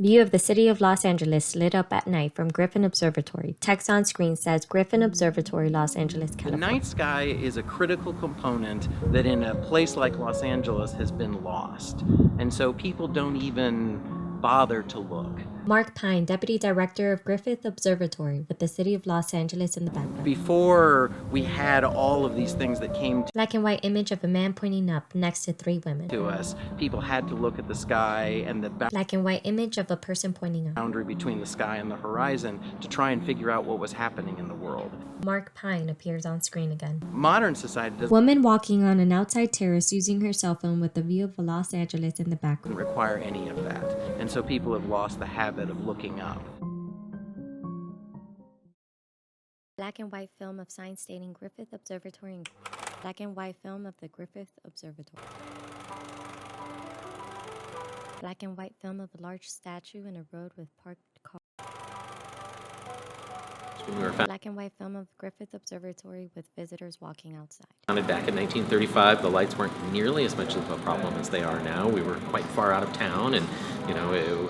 View of the city of Los Angeles lit up at night from Griffith Observatory. Text on screen says Griffith Observatory, Los Angeles, The California. night sky is a critical component that in a place like Los Angeles has been lost. And so people don't even bother to look. Mark Pine, Deputy Director of Griffith Observatory, with the city of Los Angeles in the background. Before we had all of these things that came Black and white image of a man pointing up next to three women. to us, people had to look at the sky and the Black and white image of a person pointing up. boundary between the sky and the horizon to try and figure out what was happening in the world. Mark Pine appears on screen again. Modern society doesn't Woman walking on an outside terrace using her cell phone with a view of Los Angeles in the background. require any of that. And so people have lost the habit of looking up. Black and white film of sign stating Griffith Observatory. Black and white film of the Griffith Observatory. Black and white film of a large statue in a road with parked cars. Black and white film of Griffith Observatory with visitors walking outside. Founded back in 1935, the lights weren't nearly as much of a problem as they are now. We were quite far out of town and,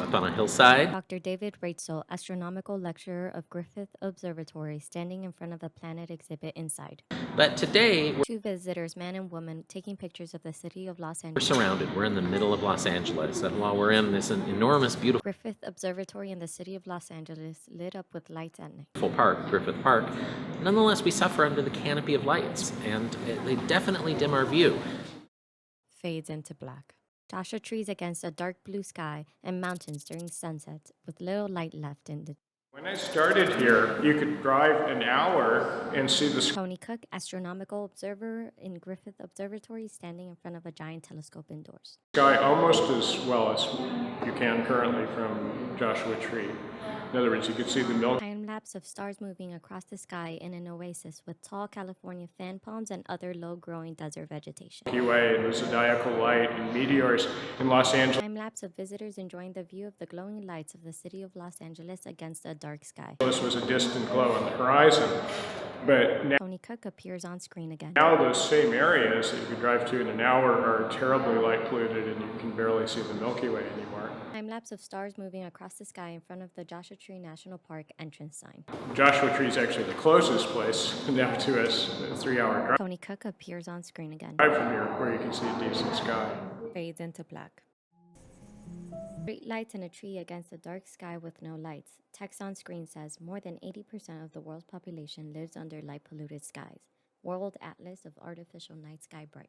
up on a hillside. Dr. David Ratzel, astronomical lecturer of Griffith Observatory, standing in front of a planet exhibit inside. But today, Two visitors, man and woman, taking pictures of the city of Los we're Angeles. surrounded. We're in the middle of Los Angeles. And while we're in this enormous, beautiful Griffith Observatory in the city of Los Angeles, lit up with lights at night. park, Griffith Park, nonetheless, we suffer under the canopy of lights, and they definitely dim our view. Fades into black. Joshua trees against a dark blue sky and mountains during sunset with little light left in the... When I started here, you could drive an hour and see the Tony Cook, astronomical observer in Griffith Observatory, standing in front of a giant telescope indoors. sky almost as well as you can currently from Joshua Tree. In other words, you could see the Milky Time-lapse of stars moving across the sky in an oasis with tall California fan palms and other low-growing desert vegetation. Way and the zodiacal light and meteors in Los Angeles. Time-lapse of visitors enjoying the view of the glowing lights of the city of Los Angeles against a dark sky. This was a distant glow on the horizon. But Tony Cook appears on screen again. now those same areas that you could drive to in an hour are terribly light polluted and you can barely see the Milky Way anymore. Time-lapse of stars moving across the sky in front of the Joshua Tree National Park entrance sign. Joshua Tree is actually the closest place now to us, a 3-hour Tony Cook appears on screen again. drive from here where you can see a decent sky. Fades into black. Street lights and a tree against a dark sky with no lights. Text on screen says more than 80% of the world's population lives under light-polluted skies. World Atlas of Artificial Night Sky Bright.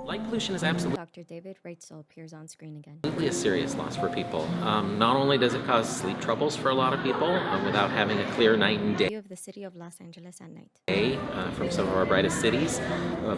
Light pollution is absolutely Dr. David Ratzel appears on screen again. a serious loss for people. Not only does it cause sleep troubles for a lot of people without having a clear night and View of the city of Los Angeles at night. day from some of our brightest cities,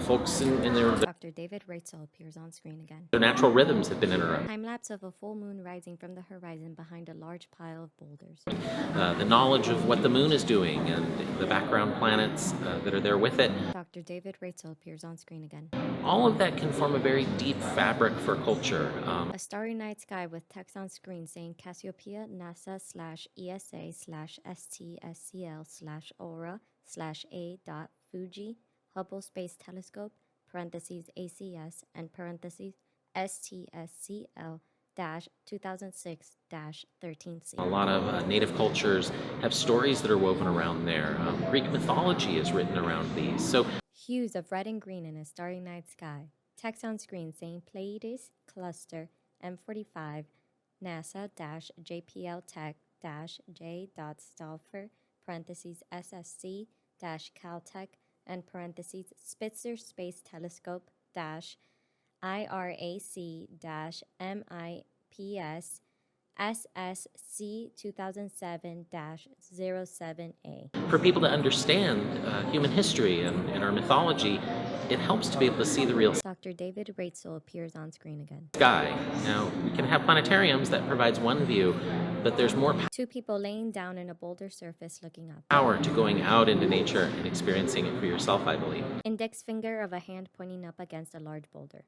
folks in their Dr. David Ratzel appears on screen again. natural rhythms have been interrupted. Time-lapse of a full moon rising from the horizon behind a large pile of boulders. The knowledge of what the moon is doing and the background planets that are there with it. Dr. David Ratzel appears on screen again. All of that can form a very deep fabric for culture. A starry night sky with text on screen saying Cassiopeia, NASA/ESA/STSCL/Aura/A.Fuji, Hubble Space Telescope, parentheses ACS, and parentheses STSCL-2006-13C. A lot of native cultures have stories that are woven around there. Greek mythology is written around these. So Hues of red and green in a starry night sky. Text on screen saying Pleiades Cluster M45 NASA-JPL Tech-J.Stolfer parentheses SSC-Caltech and parentheses Spitzer Space Telescope IRAC-MIPS SSC 2007-07A. for people to understand human history and our mythology, it helps to be able to see the real Dr. David Ratzel appears on screen again. sky. Now, we can have planetariums that provides one view, but there's more Two people laying down in a boulder surface looking up. power to going out into nature and experiencing it for yourself, I believe. Index finger of a hand pointing up against a large boulder.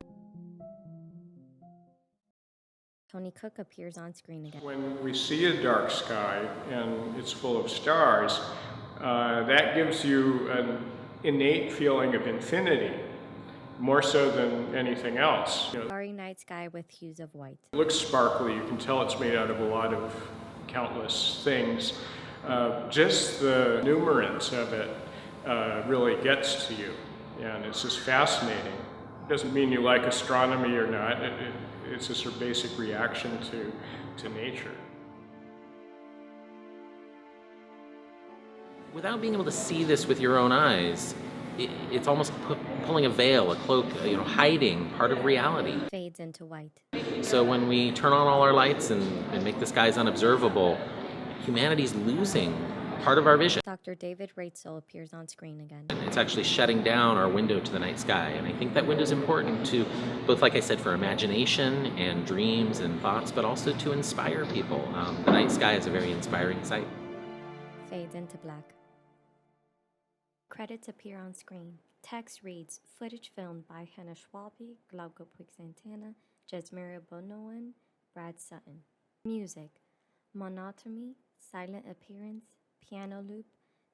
Tony Cook appears on screen again. When we see a dark sky and it's full of stars, that gives you innate feeling of infinity, more so than anything else. You know, Starry night sky with hues of white. it looks sparkly. You can tell it's made out of a lot of countless things. Just the numerance of it really gets to you, and it's just fascinating. It doesn't mean you like astronomy or not. It's just a basic reaction to nature. Without being able to see this with your own eyes, it's almost pulling a veil, a cloak, hiding part of reality. Fades into white. So when we turn on all our lights and make the skies unobservable, humanity's losing part of our vision. Dr. David Ratzel appears on screen again. It's actually shutting down our window to the night sky, and I think that window is important to both, like I said, for imagination and dreams and thoughts, but also to inspire people. The night sky is a very inspiring sight. Fades into black. Credits appear on screen. Text reads, footage filmed by Hannah Schwalbe, Glauco Puig-Santana, Jesmira Bonoan, Brad Sutton. Music, Monotony, Silent Appearance, Piano Loop,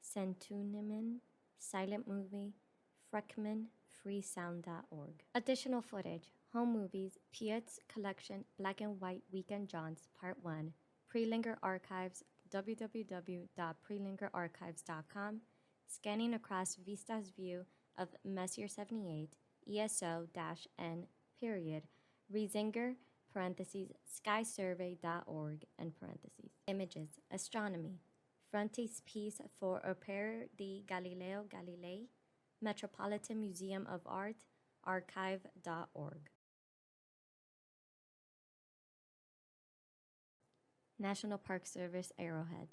Sentuniman, Silent Movie, Freckman, freesound.org. Additional footage, Home Movies, Piet's Collection, Black and White Weekend Jaunts, Part 1, Prelinger Archives, www.prelingerarchives.com, scanning across Vista's view of Messier 78, ESO-N, period, Riesinger, parentheses, skysurvey.org, and parentheses. Images, astronomy, frontispiece for Opera di Galileo Galilei, Metropolitan Museum of Art, archive.org. National Park Service, Arrowhead.